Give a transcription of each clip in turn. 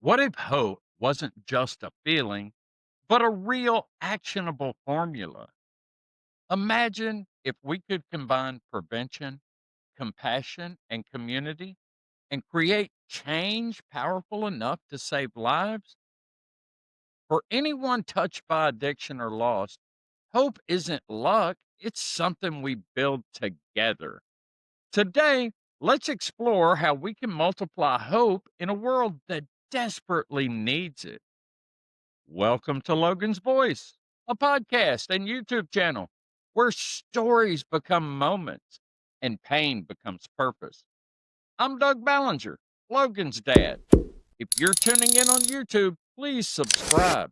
What if hope wasn't just a feeling, but a real actionable formula? Imagine if we could combine prevention, compassion, and community and create change powerful enough to save lives. For anyone touched by addiction or loss, hope isn't luck, it's something we build together. Today, let's explore how we can multiply hope in a world that desperately needs it. Welcome to Logan's Voice, a podcast and YouTube channel where stories become moments and pain becomes purpose. I'm Doug Ballinger, Logan's dad. If you're tuning in on YouTube, please subscribe,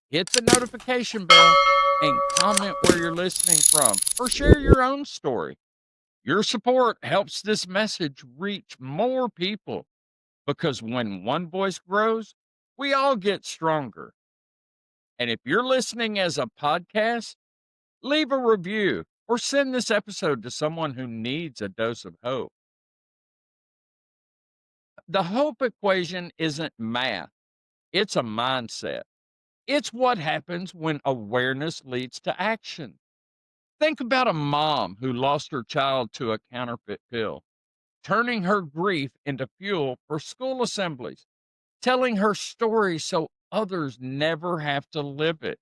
hit the notification bell, and comment where you're listening from or share your own story. Your support helps this message reach more people because when one voice grows, we all get stronger. And if you're listening as a podcast, leave a review or send this episode to someone who needs a dose of hope. The hope equation isn't math, it's a mindset. It's what happens when awareness leads to action. Think about a mom who lost her child to a counterfeit pill, turning her grief into fuel for school assemblies, telling her story so others never have to live it.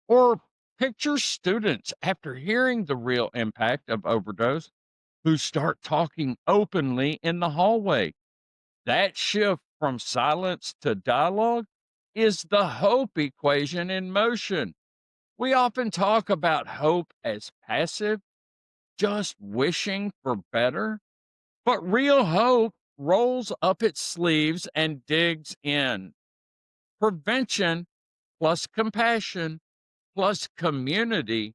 Or picture students after hearing the real impact of overdose who start talking openly in the hallway. That shift from silence to dialogue is the hope equation in motion. We often talk about hope as passive, just wishing for better, but real hope rolls up its sleeves and digs in. Prevention plus compassion plus community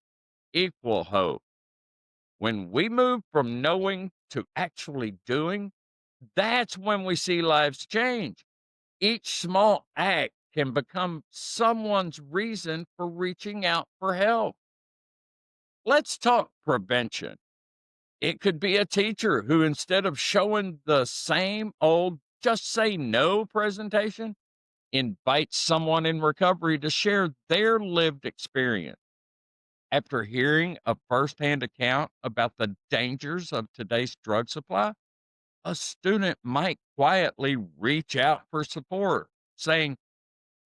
equal hope. When we move from knowing to actually doing, that's when we see lives change. Each small act can become someone's reason for reaching out for help. Let's talk prevention. It could be a teacher who, instead of showing the same old just say no presentation, invites someone in recovery to share their lived experience. After hearing a firsthand account about the dangers of today's drug supply, a student might quietly reach out for support, saying,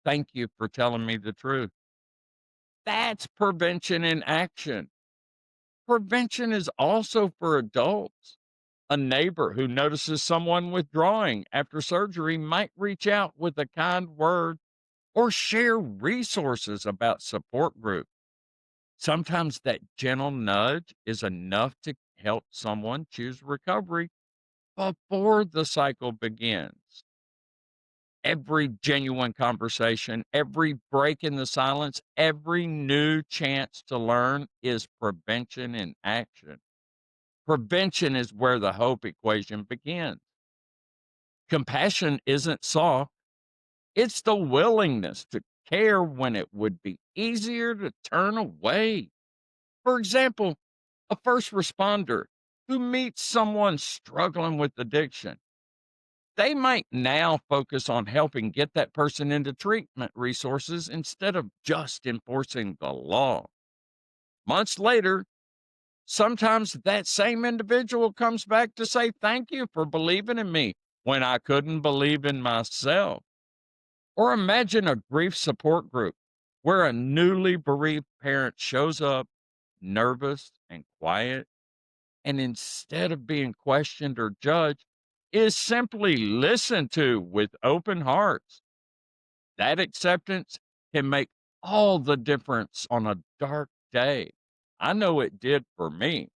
"Thank you for telling me the truth." That's prevention in action. Prevention is also for adults. A neighbor who notices someone withdrawing after surgery might reach out with a kind word or share resources about support groups. Sometimes that gentle nudge is enough to help someone choose recovery before the cycle begins. Every genuine conversation, every break in the silence, every new chance to learn is prevention in action. Prevention is where the hope equation begins. Compassion isn't soft, it's the willingness to care when it would be easier to turn away. For example, a first responder who meets someone struggling with addiction, they might now focus on helping get that person into treatment resources instead of just enforcing the law. Months later, sometimes that same individual comes back to say thank you for believing in me when I couldn't believe in myself. Or imagine a grief support group where a newly bereaved parent shows up nervous and quiet, and instead of being questioned or judged, is simply listened to with open hearts. That acceptance can make all the difference on a dark day. I know it did for me.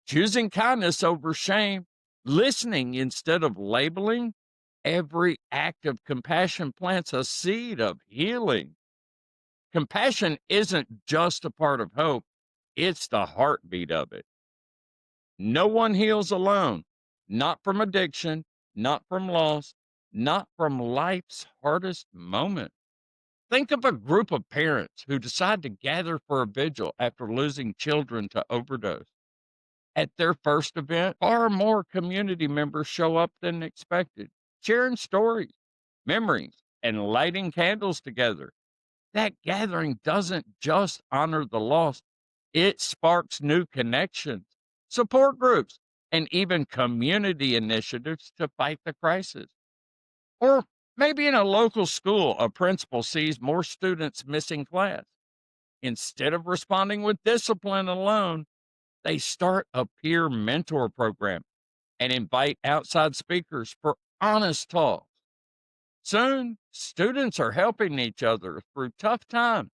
Choosing kindness over shame, listening instead of labeling, every act of compassion plants a seed of healing. Compassion isn't just a part of hope, it's the heartbeat of it. No one heals alone, not from addiction, not from loss, not from life's hardest moment. Think of a group of parents who decide to gather for a vigil after losing children to overdose. At their first event, far more community members show up than expected, sharing stories, memories, and lighting candles together. That gathering doesn't just honor the lost, it sparks new connections, support groups, and even community initiatives to fight the crisis. Or maybe in a local school, a principal sees more students missing class. Instead of responding with discipline alone, they start a peer mentor program and invite outside speakers for honest talks. Soon, students are helping each other through tough times,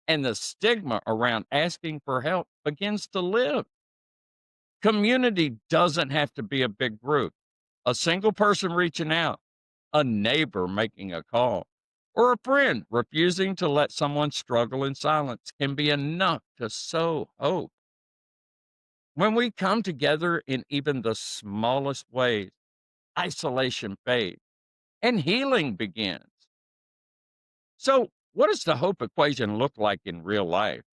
and the stigma around asking for help begins to live. Community doesn't have to be a big group. A single person reaching out, a neighbor making a call, or a friend refusing to let someone struggle in silence can be enough to sow hope. When we come together in even the smallest ways, isolation fades and healing begins. So, what does the hope equation look like in real life?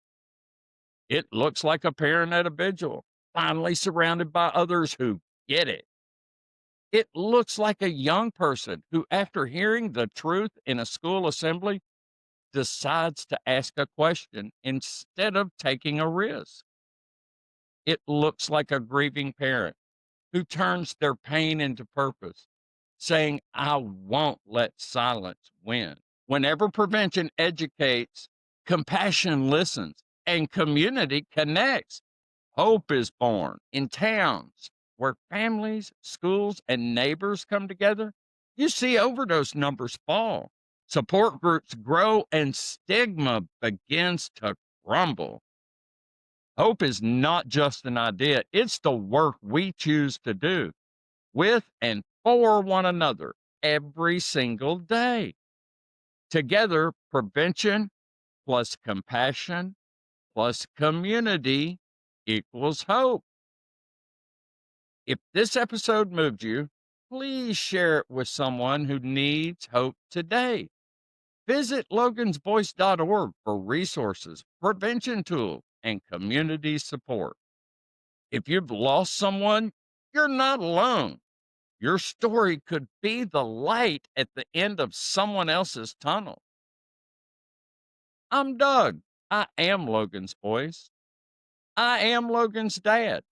It looks like a parent at a vigil, finally surrounded by others who get it. It looks like a young person who, after hearing the truth in a school assembly, decides to ask a question instead of taking a risk. It looks like a grieving parent who turns their pain into purpose, saying, I won't let silence win. Whenever prevention educates, compassion listens, and community connects, hope is born in towns where families, schools, and neighbors come together. You see overdose numbers fall, support groups grow, and stigma begins to crumble. Hope is not just an idea, it's the work we choose to do with and for one another every single day. Together, prevention plus compassion plus community equals hope. If this episode moved you, please share it with someone who needs hope today. Visit logansvoice.org for resources, prevention tools, and community support. If you've lost someone, you're not alone. Your story could be the light at the end of someone else's tunnel. I'm Doug. I am Logan's voice. I am Logan's dad,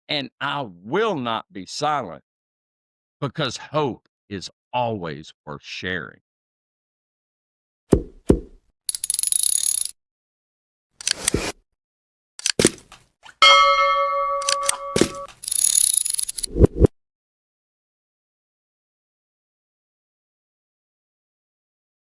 and I will not be silent because hope is always worth sharing.